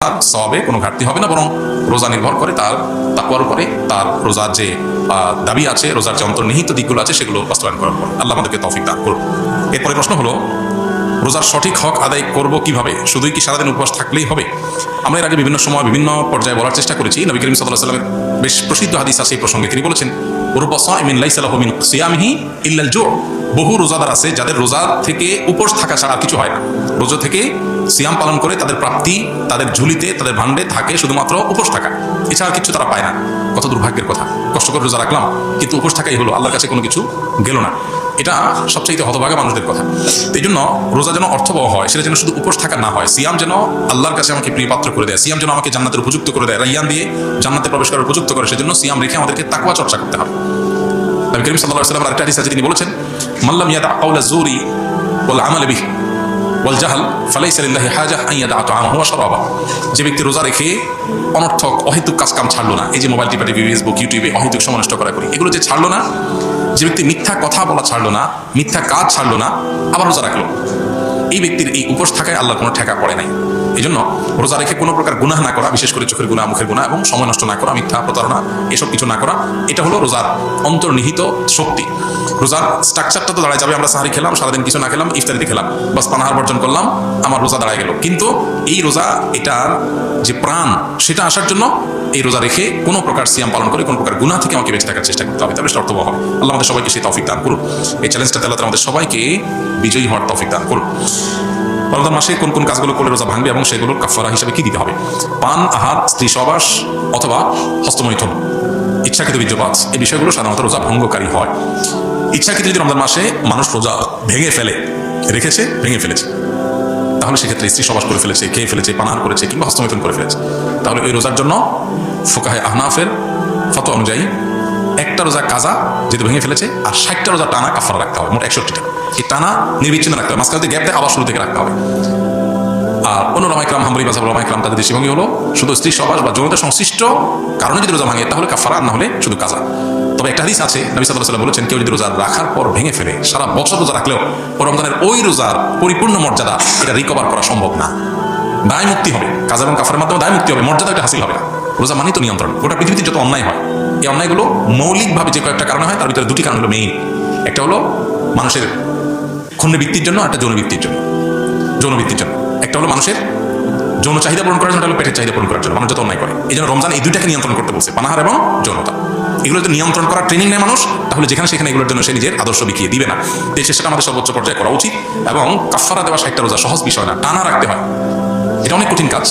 তার সওয়াবে কোনো ঘাটতি হবে না, বরং রোজা নির্ভর করে তার তাকওয়ার উপরে, তার রোজার যে দাবি আছে, রোজার যে অন্তর্নিহিত দিকগুলো আছে সেগুলো বাস্তবায়ন করার পর। আল্লাহ আমাদেরকে তৌফিক দান করুন। এরপরে প্রশ্ন হলো, রোজার সঠিক হক আদায় করব কিভাবে? শুধুই কি সারাদিন উপবাস থাকলেই হবে? আমরা এর আগে বিভিন্ন সময় বিভিন্ন পর্যায়ে বলার চেষ্টা করেছি। নবী করিম সাল্লাল্লাহু আলাইহি ওয়াসাল্লামের বেশ প্রসিদ্ধ হাদিস আছে এই প্রসঙ্গে। তিনি বলেছেন, রুব্বা সাইমিন লাইসা লাহু মিন সিয়ামিহি ইল্লাল জু'। বহু রোজাদার আছে যাদের রোজা থেকে উপোস থাকা ছাড়া কিছু হয় না। রোজা থেকে সিয়াম পালন করে তাদের প্রাপ্তি, তাদের ঝুলিতে, তাদের ভান্ডে থাকে শুধুমাত্র উপোস থাকা, এছাড়া কিছু তারা পায় না। কত দুর্ভাগ্যের কথা! কষ্ট করে রোজা রাখলাম কিন্তু উপোস থাকাই হলো, আল্লাহর কাছে কোনো কিছু গেল না। এটা সবচেয়ে হতভাগা মানুষদের কথা। এই জন্য রোজা যেন অর্থবহ হয়, সেটা যেন শুধু উপোস থাকা না হয়। সিয়াম যেন আল্লাহর কাছে আমাকে প্রিয় পাত্র করে দেয়, সিয়াম যেন আমাকে জান্নাতের উপযুক্ত করে দেয়, রাইয়ান দিয়ে জান্নাতে প্রবেশ করার উপযুক্ত করে। সেজন্য সিয়াম রেখে আমাদেরকে তাকওয়া চর্চা করতে হবে। নবী করিম সাল্লাল্লাহু আলাইহি ওয়াসাল্লাম আরেকটা হাদিস আছে, তিনি বলেছেন, মাল্লাম ইয়াদা কাওলা যুরি ওয়াল আমাল বিহি ওয়াল জাহল ফালাইসা লিল্লাহি হাজা আন ইয়াদা তাআমাহু ওয়া শারাবাহু। যে ব্যক্তি রোজা রেখে অনর্থক অহেতুক কাজকাম ছাড়লো না, এই যে মোবাইল টিপা টিপি, ফেসবুক, ইউটিউবে অহেতুক সময় নষ্ট করা করি, এগুলো যে ছাড়লো না, যে ব্যক্তি মিথ্যা কথা বলা ছাড়লো না, মিথ্যা কাজ ছাড়লো না, আবার রোজা রাখলো, এই ব্যক্তির এই উপোস থাকায় আল্লাহর কোনো ঠেকা পড়ে নাই। এই জন্য রোজা রেখে কোনো প্রকার গুনাহ না করা, বিশেষ করে চোখের গুনাহ, মুখের গুনাহ এবং সময় নষ্ট না করা, মিথ্যা প্রতারণা, এসব কিছু না করা, এটা হলো রোজার অন্তর্নিহিত শক্তি। রোজার স্ট্রাকচারটা তো দাঁড়ায় যাবে, আমরা সাহারি খেলাম, সারাদিন কিছু না খেলাম, ইফতারিতে খেলাম, বাস পানাহার বর্জন করলাম, আমার রোজা দাঁড়ায় গেল। কিন্তু এই রোজা, এটার যে প্রাণ, সেটা আসার জন্য এই রোজা রেখে কোনো প্রকার সিয়াম পালন করে কোনো প্রকার গুনাহ থেকে আমাকে বেঁচে থাকার চেষ্টা করতে হবে, তবে সেটা অর্থবহ হবে। আল্লাহ আমাদের সবাইকে সেই তৌফিক দান করুন। এই চ্যালেঞ্জটাতে আল্লাহ আমাদের সবাইকে বিজয়ী হওয়ার তৌফিক দান করুন। রমজান মাসে কোন কোন কাজগুলো করলে রোজা ভাঙবে এবং সেগুলোর কাফারা হিসেবে কি দিতে হবে? পান, আহার, স্ত্রী সহবাস অথবা হস্তমৈথুন, ইচ্ছাকৃত বীর্যপাত, এই বিষয়গুলো সাধারণত রোজা ভঙ্গকারী হয়। ইচ্ছাকৃত যদি রমজান মাসে মানুষ রোজা ভেঙে ফেলে, রেখেছে ভেঙে ফেলেছে, তাহলে সেক্ষেত্রে স্ত্রী সহবাস করে ফেলেছে, খেয়ে ফেলেছে, পানাহার করেছে কিংবা হস্তমৈথুন করে ফেলেছে, তাহলে ওই রোজার জন্য ফুকাহে আহনাফের ফতোয়া অনুযায়ী একটা রোজা কাজা যেহেতু ভেঙে ফেলেছে, আর 60টা রোজা টানা কাফারা রাখতে হবে, মোট 61টা। এই টানা নির্বিচ্ছিন্ন রাখতে হবে, মাঝখানে গ্যাপ দেয় আবার শুরু থেকে রাখতে হবে। আর অন্য রামাইকরাম, হাম্বলি মাযহাব রামাইকরাম, তাদের দৃষ্টিভঙ্গি হলো শুধু স্ত্রী সহবাস বা যৌনতা সংশ্লিষ্ট কারণে যদি রোজা ভাঙে তাহলে কাফারা, আর না হলে শুধু কাজা। তবে একটা হাদিস আছে, নবী সাল্লাল্লাহু আলাইহি ওয়াসাল্লাম বলেছেন, কেউ যদি রোজা রাখার পর ভেঙে ফেলে, সারা বছর রোজা রাখলেও রমজানের ওই রোজার পরিপূর্ণ মর্যাদা এটা রিকভার করা সম্ভব না। দায় মুক্তি হবে, কাজা এবং কাফারের মাধ্যমে দায় মুক্তি হবে, মর্যাদা এটা হাসিল হবে না। রোজা মানেই তো নিয়ন্ত্রণ। গোটা পৃথিবীতে যত অন্যায় হয়, এই অন্যায়গুলো মৌলিকভাবে যে কয়েকটা কারণে হয়, তার ভিতরে দুটি কারণ হলো মেইন। একটা হলো মানুষের ক্ষুণ্ণবৃত্তির জন্য, একটা যৌনবৃত্তির জন্য। যৌনবৃত্তির জন্য একটা হলো মানুষের যৌন চাহিদা পূরণ করার জন্য, একটা হলো পেটের চাহিদা পূরণ করার জন্য মানুষ যত অন্যায় করে। এই জন্য রমজান এই দুইটাকে নিয়ন্ত্রণ করতে বলছে, পানাহার এবং যৌনতা। এগুলো যদি নিয়ন্ত্রণ করার ট্রেনিং নেয় মানুষ, তাহলে যেখানে সেখানে এগুলোর জন্য সে নিজের আদর্শ বিকিয়ে দিবে না। এই চেষ্টাটা আমাদের সর্বোচ্চ পর্যায়ে করা উচিত। এবং কাফারা দেওয়া 60টা রোজা সহজ বিষয় না, টানা রাখতে হয়, এটা অনেক কঠিন কাজ।